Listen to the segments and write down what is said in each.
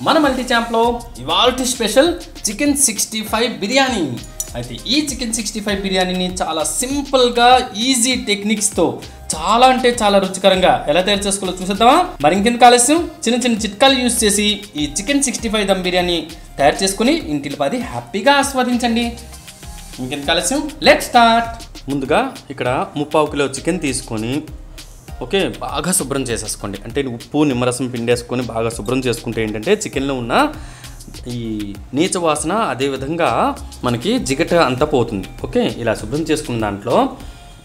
మన మల్టీ ఛాంప్లో ఇవాల్టి special chicken 65 biryani. అయితే ఈ చికెన్ 65 బిర్యానీని చాలా సింపుల్గా ఈజీ టెక్నిక్స్తో చాలా అంటే చాలా రుచికరంగా ఎలా తయారు చేసుకోవాలో చూసేద్దామా? మరి ఇంకెందుకు ఆలస్యం, చిన్న చిన్న చిట్కాలు యూజ్ చేసి ఈ చికెన్ 65 దమ్ బిర్యానీ తయారు చేసుకుని ఇంటిలో 10 హ్యాపీగా ఆస్వాదించండి. ఇంకెందుకు ఆలస్యం, లెట్స్ స్టార్ట్. ముందుగా ఇక్కడ 3/4 కిలో చికెన్ తీసుకొని ఓకే బాగా శుభ్రం చేసేసుకోండి. అంటే ఉప్పు నిమ్మరసం పిండేసుకొని బాగా శుభ్రం చేసుకుంటే ఏంటంటే చికెన్లో ఉన్న ఈ నీచ వాసన అదేవిధంగా మనకి జిగట అంతా పోతుంది. ఓకే, ఇలా శుభ్రం చేసుకున్న దాంట్లో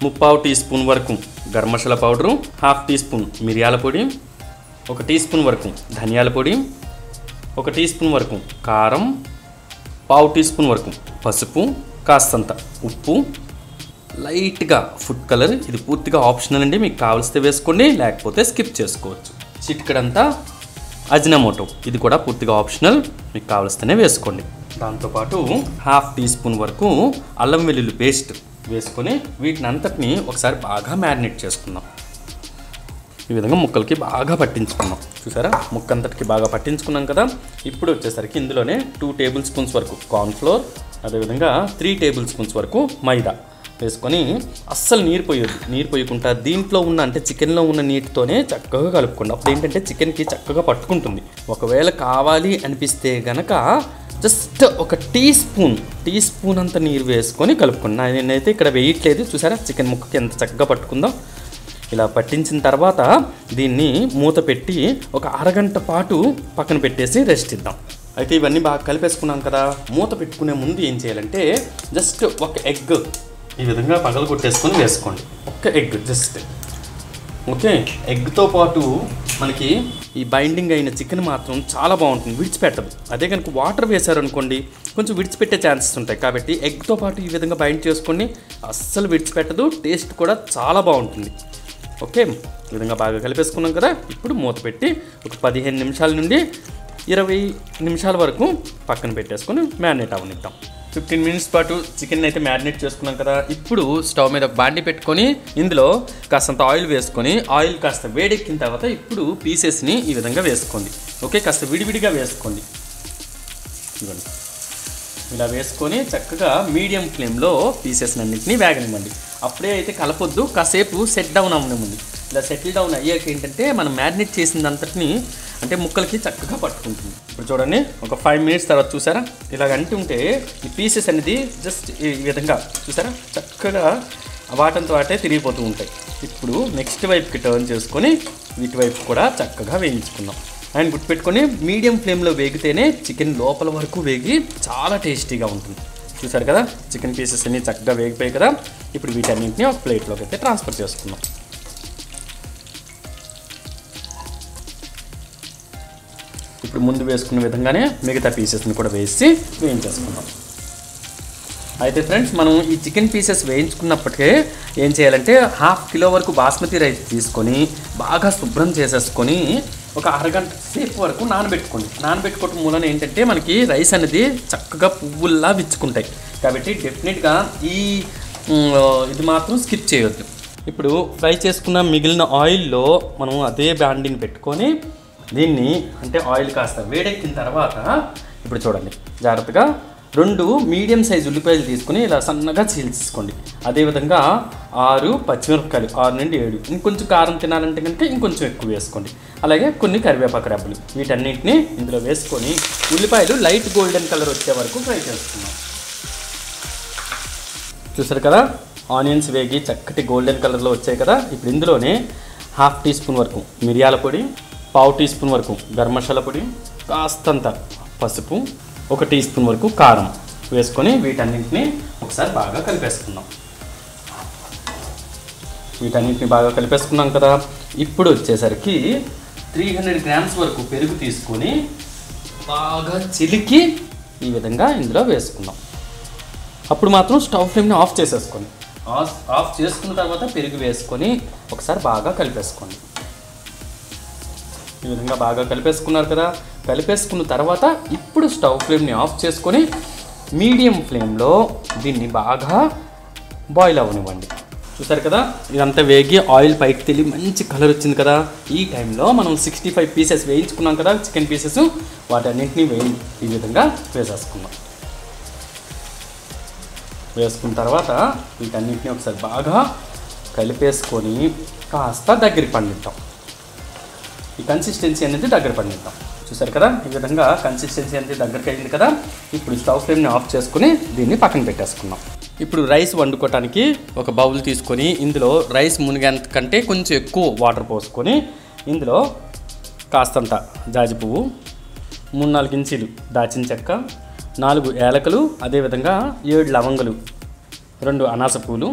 3/4 టీ స్పూన్ వరకు garam masala powder, 1/2 teaspoon మిరియాల పొడి, 1 టీ స్పూన్ వరకు ధనియాల పొడి, 1 టీ స్పూన్ వరకు కారం, 1/2 టీ స్పూన్ వరకు పసుపు, కాస్తంత ఉప్పు, లైట్గా ఫుడ్ కలర్. ఇది పూర్తిగా ఆప్షనల్ అండి, మీకు కావలిస్తే వేసుకోండి లేకపోతే స్కిప్ చేసుకోవచ్చు. చిటికెడంతా అజినమోటో, ఇది కూడా పూర్తిగా ఆప్షనల్, మీకు కావలిస్తేనే వేసుకోండి. దాంతోపాటు 1/2 టీ స్పూన్ వరకు అల్లం వెల్లుల్లి పేస్ట్ వేసుకొని వీటిని అంతటిని ఒకసారి బాగా మ్యారినేట్ చేసుకుందాం. ఈ విధంగా ముక్కలకి బాగా పట్టించుకున్నాం. చూసారా, ముక్క అంతటికి బాగా పట్టించుకున్నాం కదా. ఇప్పుడు వచ్చేసరికి ఇందులోనే 2 టేబుల్ స్పూన్స్ వరకు కార్న్ఫ్లోర్, అదేవిధంగా 3 టేబుల్ స్పూన్స్ వరకు మైదా వేసుకొని అస్సలు నీరు పోయొద్దు. నీరు పోయకుండా దీంట్లో ఉన్న అంటే చికెన్లో ఉన్న నీటితోనే చక్కగా కలుపుకోండి. అప్పుడు ఏంటంటే చికెన్కి చక్కగా పట్టుకుంటుంది. ఒకవేళ కావాలి అనిపిస్తే గనక జస్ట్ 1 టీ స్పూన్ అంత నీరు వేసుకొని కలుపుకోండి. నేనైతే ఇక్కడ వేయట్లేదు. చూసారా చికెన్ ముక్కకి ఎంత చక్కగా పట్టుకుందో. ఇలా పట్టించిన తర్వాత దీన్ని మూత పెట్టి ఒక అరగంట పాటు పక్కన పెట్టేసి రెస్ట్ ఇద్దాం. అయితే ఇవన్నీ బాగా కలిపేసుకున్నాం కదా. మూత పెట్టుకునే ముందు ఏం చేయాలంటే జస్ట్ 1 ఎగ్ ఈ విధంగా పగలు కొట్టేసుకొని వేసుకోండి. 1 ఎగ్ జస్ట్. ఓకే, ఎగ్తో పాటు మనకి ఈ బైండింగ్ అయిన చికెన్ మాత్రం చాలా బాగుంటుంది, విడిచిపెట్టదు. అదే కనుక వాటర్ వేశారనుకోండి కొంచెం విడిచిపెట్టే ఛాన్సెస్ ఉంటాయి. కాబట్టి ఎగ్తో పాటు ఈ విధంగా బైండ్ చేసుకోండి, అస్సలు విడిచిపెట్టదు, టేస్ట్ కూడా చాలా బాగుంటుంది. ఓకే, ఈ విధంగా బాగా కలిపేసుకున్నాం కదా. ఇప్పుడు మూత పెట్టి ఒక 15 నిమిషాల నుండి 20 నిమిషాల వరకు పక్కన పెట్టేసుకొని మ్యారినేట్ అవనిద్దాం. 15 మినిట్స్ పాటు చికెన్ అయితే మ్యారినేట్ చేసుకున్నాం కదా. ఇప్పుడు స్టవ్ మీద ఒక బాండి పెట్టుకొని ఇందులో కాస్తంత ఆయిల్ వేసుకొని ఆయిల్ కాస్త వేడెక్కిన తర్వాత ఇప్పుడు పీసెస్ని ఈ విధంగా వేసుకోండి. ఓకే, కాస్త విడివిడిగా వేసుకోండి. ఇవ్వండి, ఇలా వేసుకొని చక్కగా మీడియం ఫ్లేమ్లో పీసెస్ని అన్నింటినీ వేగనివ్వండి. అప్పుడే అయితే కలపొద్దు, కాసేపు సెట్ డౌన్ అవ్వనివ్వండి. ఇలా సెటిల్ డౌన్ అయ్యాక ఏంటంటే మనం మ్యారినేట్ చేసిందంతటిని అంటే ముక్కలకి చక్కగా పట్టుకుంటుంది. ఇప్పుడు చూడండి, ఒక 5 మినిట్స్ తర్వాత చూసారా ఇలాగ అంటుంటే ఈ పీసెస్ అనేది జస్ట్ ఈ విధంగా చూసారా చక్కగా వాటంతో వాటే తిరిగిపోతూ ఉంటాయి. ఇప్పుడు నెక్స్ట్ వైపుకి టర్న్ చేసుకొని వీటి వైపు కూడా చక్కగా వేయించుకుందాం. అండ్ గుర్తుపెట్టుకొని మీడియం ఫ్లేమ్లో వేగితేనే చికెన్ లోపల వరకు వేగి చాలా టేస్టీగా ఉంటుంది. చూసారు కదా, చికెన్ పీసెస్ అన్నీ చక్కగా వేగిపోయాయి కదా. ఇప్పుడు వీటన్నింటినీ ఒక ప్లేట్లోకి అయితే ట్రాన్స్ఫర్ చేసుకుందాం. ఇప్పుడు ముందు వేసుకున్న విధంగానే మిగతా పీసెస్ని కూడా వేసి వేయించేసుకుందాం. అయితే ఫ్రెండ్స్, మనం ఈ చికెన్ పీసెస్ వేయించుకున్నప్పటికే ఏం చేయాలంటే 1/2 కిలో వరకు బాస్మతి రైస్ తీసుకొని బాగా శుభ్రం చేసేసుకొని ఒక అరగంట సేపు వరకు నానబెట్టుకోవటం మూలన ఏంటంటే మనకి రైస్ అనేది చక్కగా పువ్వుల్లా విచ్చుకుంటాయి. కాబట్టి డెఫినెట్గా ఇది మాత్రం స్కిప్ చేయొద్దు. ఇప్పుడు ఫ్రై చేసుకున్న మిగిలిన ఆయిల్లో మనం అదే బాండిని పెట్టుకొని దీన్ని అంటే ఆయిల్ కాస్త వేడెక్కిన తర్వాత ఇప్పుడు చూడండి జాగ్రత్తగా 2 మీడియం సైజు ఉల్లిపాయలు తీసుకుని ఇలా సన్నగా చీల్చుకోండి. అదేవిధంగా 6 పచ్చిమిరపకాయలు, 6 నుండి 7. ఇంకొంచెం కారం తినాలంటే కనుక ఇంకొంచెం ఎక్కువ వేసుకోండి. అలాగే కొన్ని కరివేపాకు రెబ్బలు, వీటన్నిటిని ఇందులో వేసుకొని ఉల్లిపాయలు లైట్ గోల్డెన్ కలర్ వచ్చే వరకు ఫ్రై చేసుకున్నాం. చూసారు కదా, ఆనియన్స్ వేగి చక్కటి గోల్డెన్ కలర్లో వచ్చాయి కదా. ఇప్పుడు ఇందులోనే 1/2 టీ స్పూన్ వరకు మిరియాల పొడి, 1/4 టీ స్పూన్ వరకు గరం మసాలా పొడి, కాస్తంత పసుపు, 1 టీ స్పూన్ వరకు కారం వేసుకొని వీటన్నింటినీ ఒకసారి బాగా కలిపేసుకుందాం. వీటన్నింటినీ బాగా కలిపేసుకున్నాం కదా. ఇప్పుడు వచ్చేసరికి 300 గ్రామ్స్ వరకు పెరుగు తీసుకొని బాగా చిలికి ఈ విధంగా ఇందులో వేసుకుందాం. అప్పుడు మాత్రం స్టవ్ ఫ్లేమ్ని ఆఫ్ చేసేసుకోండి. ఆఫ్ చేసుకున్న తర్వాత పెరుగు వేసుకొని ఒకసారి బాగా కలిపేసుకోండి. ఈ విధంగా బాగా కలిపేసుకున్నారు కదా. కలిపేసుకున్న తర్వాత ఇప్పుడు స్టవ్ ఫ్లేమ్ని ఆఫ్ చేసుకొని మీడియం ఫ్లేమ్లో దీన్ని బాగా బాయిల్ అవ్వనివ్వండి. చూసారు కదా, ఇదంతా వేగి ఆయిల్ పైకి తెలియ మంచి కలర్ వచ్చింది కదా. ఈ టైంలో మనం 65 పీసెస్ వేయించుకున్నాం కదా చికెన్ పీసెస్, వాటన్నింటినీ ఈ విధంగా వేసేసుకున్నాం. వేసుకున్న తర్వాత వీటన్నింటినీ ఒకసారి బాగా కలిపేసుకొని కాస్త దగ్గరికి పండిద్దాం. ఈ కన్సిస్టెన్సీ అనేది దగ్గర పండిద్దాం. చూసారు కదా, ఈ విధంగా కన్సిస్టెన్సీ అనేది దగ్గరికి అయింది కదా. ఇప్పుడు స్టవ్ ఫ్లేమ్ని ఆఫ్ చేసుకుని దీన్ని పక్కన పెట్టేసుకున్నాం. ఇప్పుడు రైస్ వండుకోవటానికి ఒక బౌల్ తీసుకొని ఇందులో రైస్ మునిగేంత కంటే కొంచెం ఎక్కువ వాటర్ పోసుకొని ఇందులో కాస్తంత జాజి పువ్వు, 3-4 ఇంచీలు దాచిన చెక్క, 4 యాలకులు, అదేవిధంగా 7 లవంగలు, 2 అనాస పూలు,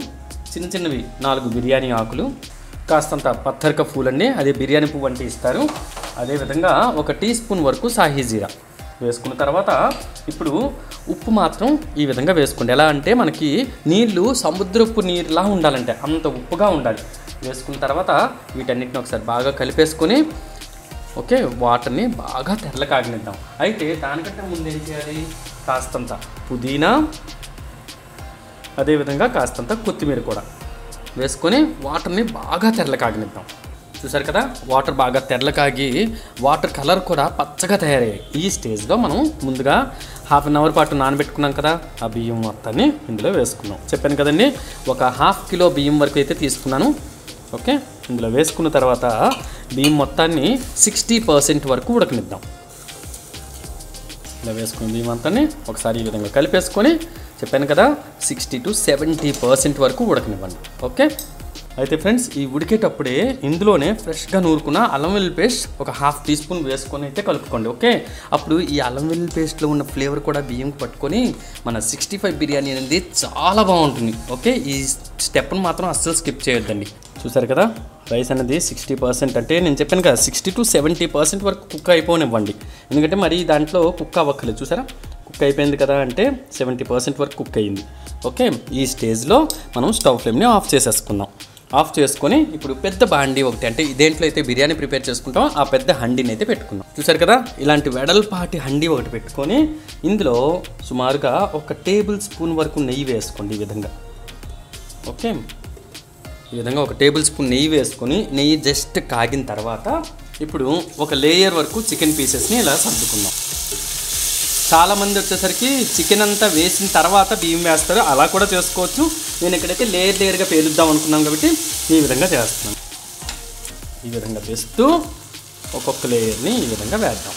చిన్న చిన్నవి 4 బిర్యానీ ఆకులు, కాస్తంత పత్తరిక పూలండి, అదే బిర్యానీ పువ్వు అంటే ఇస్తారు. అదేవిధంగా 1 టీ స్పూన్ వరకు సాహీ జీరా వేసుకున్న తర్వాత ఇప్పుడు ఉప్పు మాత్రం ఈ విధంగా వేసుకోండి. ఎలా అంటే మనకి నీళ్ళు సముద్రపు నీరులా ఉండాలంటే అంత ఉప్పుగా ఉండాలి. వేసుకున్న తర్వాత వీటన్నిటిని ఒకసారి బాగా కలిపేసుకొని ఓకే వాటర్ని బాగా తెల్లకాగనిద్దాం. అయితే దానికంటే ముందు ఏం చేయాలి, కాస్తంత పుదీనా, అదేవిధంగా కాస్తంత కొత్తిమీర కూడా వేసుకొని వాటర్ని బాగా తెల్లకాగనిద్దాం. చూసారు కదా, వాటర్ బాగా తెల్లకాగి వాటర్ కలర్ కూడా పచ్చగా తయారయ్యాయి. ఈ స్టేజ్లో మనం ముందుగా 1/2 అవర్ పాటు నానబెట్టుకున్నాం కదా ఆ బియ్యం మొత్తాన్ని ఇందులో వేసుకున్నాం. చెప్పాను కదండి, ఒక 1/2 కిలో బియ్యం వరకు అయితే తీసుకున్నాను. ఓకే, ఇందులో వేసుకున్న తర్వాత బియ్యం మొత్తాన్ని 60% వరకు ఉడకనిద్దాం. ఇలా వేసుకున్న బియ్యం అంతాన్ని ఒకసారి ఈ విధంగా కలిపేసుకొని చెప్పాను కదా 60 to 70% వరకు ఉడకనివ్వండి. ఓకే, అయితే ఫ్రెండ్స్ ఈ ఉడికేటప్పుడే ఇందులోనే ఫ్రెష్గా నూరుకున్న అల్లం వెల్లుల్లి పేస్ట్ ఒక 1/2 టీ స్పూన్ వేసుకొని అయితే కలుపుకోండి. ఓకే, అప్పుడు ఈ అల్లం వెల్లుల్లి పేస్ట్లో ఉన్న ఫ్లేవర్ కూడా బియ్యంకి పట్టుకొని మన 65 బిర్యానీ అనేది చాలా బాగుంటుంది. ఓకే, ఈ స్టెప్ను మాత్రం అస్సలు స్కిప్ చేయొద్దండి. చూసారు కదా, రైస్ అనేది 60% అంటే నేను చెప్పాను కదా 60 to 70% వరకు కుక్ అయిపోనివ్వండి. ఎందుకంటే మరి దాంట్లో కుక్ అవ్వక్కలేదు. చూసారా, కుక్ అయిపోయింది కదా అంటే 70% వరకు కుక్ అయ్యింది. ఓకే, ఈ స్టేజ్లో మనం స్టవ్ ఫ్లేమ్ని ఆఫ్ చేసేసుకుందాం. ఆఫ్ చేసుకొని ఇప్పుడు పెద్ద బాండీ ఒకటి, అంటే దేంట్లో అయితే బిర్యానీ ప్రిపేర్ చేసుకుంటామో ఆ పెద్ద హండీని అయితే పెట్టుకుందాం. చూసారు కదా, ఇలాంటి వెడల్పాటి హండీ ఒకటి పెట్టుకొని ఇందులో సుమారుగా 1 టేబుల్ స్పూన్ వరకు నెయ్యి వేసుకోండి. ఈ విధంగా ఓకే, ఈ విధంగా 1 టేబుల్ స్పూన్ నెయ్యి వేసుకొని నెయ్యి జస్ట్ కాగిన తర్వాత ఇప్పుడు ఒక లేయర్ వరకు చికెన్ పీసెస్ని ఇలా సర్దుకుందాం. చాలామంది వచ్చేసరికి చికెన్ అంతా వేసిన తర్వాత బియ్యం వేస్తారు, అలా కూడా చేసుకోవచ్చు. నేను ఇక్కడైతే లేయర్గా పేలుద్దాం అనుకున్నాం కాబట్టి ఈ విధంగా చేస్తున్నాను. ఈ విధంగా వేస్తూ ఒక్కొక్క లేయర్ని ఈ విధంగా వేద్దాం.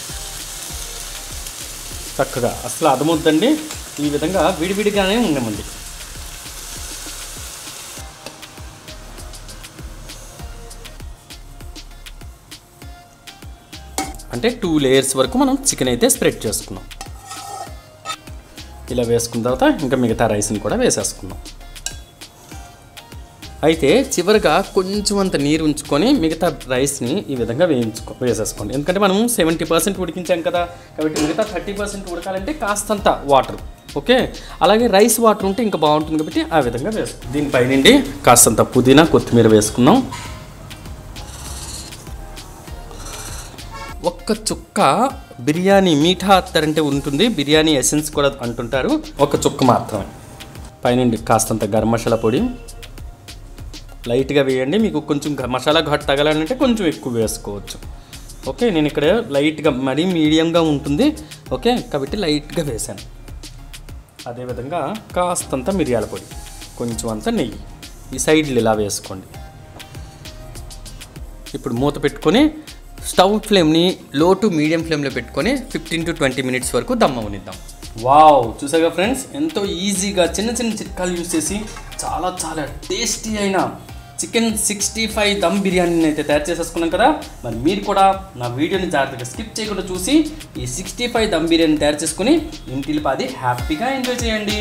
చక్కగా అసలు అదముద్దండి, ఈ విధంగా విడివిడిగానే ఉండమండి. అంటే 2 లేయర్స్ వరకు మనం చికెన్ అయితే స్ప్రెడ్ చేసుకున్నాం. ఇలా వేసుకున్న తర్వాత ఇంకా మిగతా రైస్ని కూడా వేసేసుకున్నాం. అయితే చివరిగా కొంచెం అంత నీరు ఉంచుకొని మిగతా రైస్ని ఈ విధంగా వేసేసుకోండి. ఎందుకంటే మనం 70% ఉడికించాం కదా, కాబట్టి మిగతా 30% ఉడకాలంటే కాస్తంత వాటర్. ఓకే, అలాగే రైస్ వాటర్ ఉంటే ఇంకా బాగుంటుంది కాబట్టి ఆ విధంగా వేసుకుందాం. దీనిపైనండి కాస్తంత పుదీనా, కొత్తిమీర వేసుకున్నాం. ఒక్క చుక్క బిర్యానీ మీఠా అత్తరంటే ఉంటుంది, బిర్యానీ ఎసెన్స్ కూడా అంటుంటారు, ఒక చుక్క మాత్రమే. పైనండి కాస్తంత గరం మసాలా పొడి లైట్గా వేయండి. మీకు కొంచెం మసాలా ఘాటు తగలాలంటే కొంచెం ఎక్కువ వేసుకోవచ్చు. ఓకే, నేను ఇక్కడ లైట్గా మరీ మీడియంగా ఉంటుంది. ఓకే, కాబట్టి లైట్గా వేసాను. అదేవిధంగా కాస్తంత మిరియాల పొడి, కొంచెం అంత నెయ్యి ఈ సైడ్లు ఇలా వేసుకోండి. ఇప్పుడు మూత పెట్టుకొని స్టవ్ ఫ్లేమ్ని లో టు మీడియం ఫ్లేమ్లో పెట్టుకొని 15 to 20 మినిట్స్ వరకు దమ్ అవనిద్దాం. వావ్, చూసాగా ఫ్రెండ్స్, ఎంతో ఈజీగా చిన్న చిన్న చిట్కాలు యూస్ చేసి చాలా చాలా టేస్టీ అయిన చికెన్ 65 దమ్ బిర్యానీని అయితే తయారు చేసేసుకున్నాం కదా. మరి మీరు కూడా నా వీడియోని జాగ్రత్తగా స్కిప్ చేయకుండా చూసి ఈ 65 దమ్ బిర్యానీ తయారు చేసుకుని ఇంటిల్లిపాది హ్యాపీగా ఎంజాయ్ చేయండి.